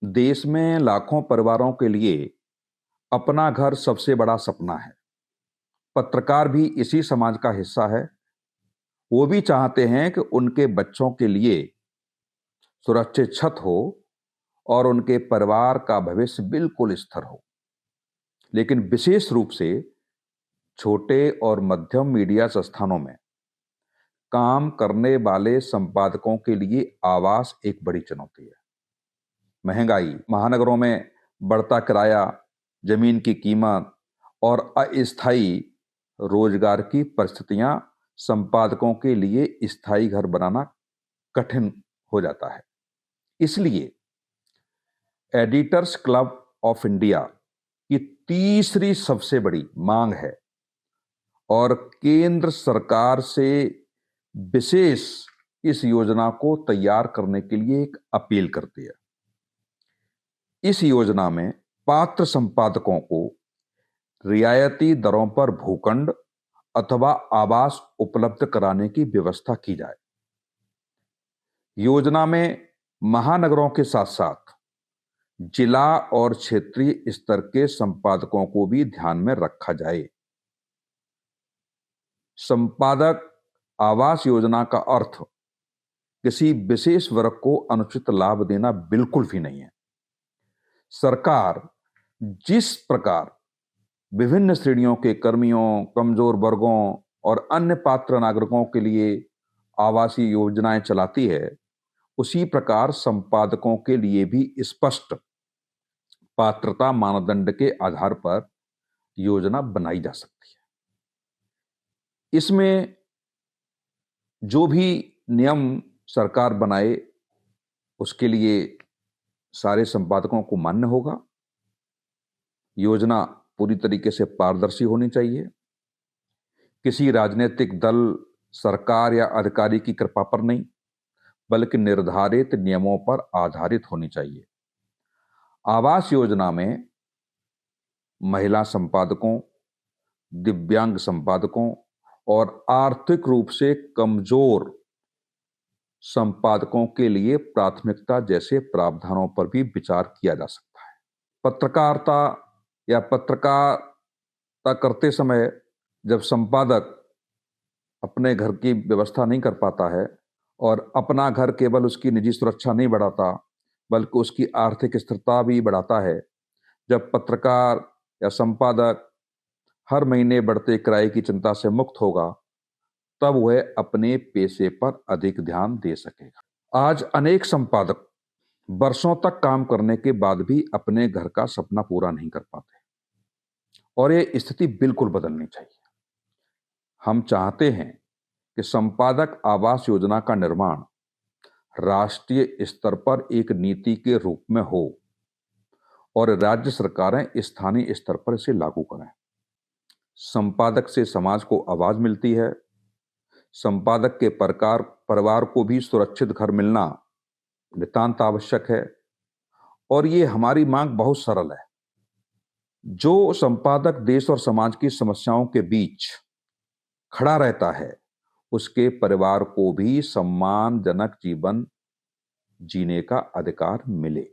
देश में लाखों परिवारों के लिए अपना घर सबसे बड़ा सपना है। पत्रकार भी इसी समाज का हिस्सा है। वो भी चाहते हैं कि उनके बच्चों के लिए सुरक्षित छत हो और उनके परिवार का भविष्य बिल्कुल स्थिर हो। लेकिन विशेष रूप से छोटे और मध्यम मीडिया संस्थानों में काम करने वाले संपादकों के लिए आवास एक बड़ी चुनौती है। महंगाई, महानगरों में बढ़ता किराया, जमीन की कीमत और अस्थायी रोजगार की परिस्थितियां संपादकों के लिए स्थायी घर बनाना कठिन हो जाता है। इसलिए एडिटर्स क्लब ऑफ इंडिया की तीसरी सबसे बड़ी मांग है और केंद्र सरकार से विशेष इस योजना को तैयार करने के लिए एक अपील करती है। इस योजना में पात्र संपादकों को रियायती दरों पर भूखंड अथवा आवास उपलब्ध कराने की व्यवस्था की जाए। योजना में महानगरों के साथ साथ जिला और क्षेत्रीय स्तर के संपादकों को भी ध्यान में रखा जाए। संपादक आवास योजना का अर्थ किसी विशेष वर्ग को अनुचित लाभ देना बिल्कुल भी नहीं है। सरकार जिस प्रकार विभिन्न श्रेणियों के कर्मियों, कमजोर वर्गों और अन्य पात्र नागरिकों के लिए आवासीय योजनाएं चलाती है, उसी प्रकार संपादकों के लिए भी स्पष्ट पात्रता मानदंड के आधार पर योजना बनाई जा सकती है। इसमें जो भी नियम सरकार बनाए उसके लिए सारे संपादकों को मान्य होगा। योजना पूरी तरीके से पारदर्शी होनी चाहिए। किसी राजनीतिक दल, सरकार या अधिकारी की कृपा पर नहीं, बल्कि निर्धारित नियमों पर आधारित होनी चाहिए। आवास योजना में महिला संपादकों, दिव्यांग संपादकों और आर्थिक रूप से कमजोर संपादकों के लिए प्राथमिकता जैसे प्रावधानों पर भी विचार किया जा सकता है। पत्रकारिता या पत्रकारिता करते समय जब संपादक अपने घर की व्यवस्था नहीं कर पाता है और अपना घर केवल उसकी निजी सुरक्षा नहीं बढ़ाता, बल्कि उसकी आर्थिक स्थिरता भी बढ़ाता है। जब पत्रकार या संपादक हर महीने बढ़ते किराए की चिंता से मुक्त होगा, तब वह अपने पेशे पर अधिक ध्यान दे सकेगा। आज अनेक संपादक वर्षों तक काम करने के बाद भी अपने घर का सपना पूरा नहीं कर पाते और ये स्थिति बिल्कुल बदलनी चाहिए। हम चाहते हैं कि संपादक आवास योजना का निर्माण राष्ट्रीय स्तर पर एक नीति के रूप में हो और राज्य सरकारें स्थानीय स्तर पर इसे लागू करें। संपादक से समाज को आवाज मिलती है। संपादक के परिवार को भी सुरक्षित घर मिलना नितांत आवश्यक है और ये हमारी मांग बहुत सरल है। जो संपादक देश और समाज की समस्याओं के बीच खड़ा रहता है, उसके परिवार को भी सम्मानजनक जीवन जीने का अधिकार मिले।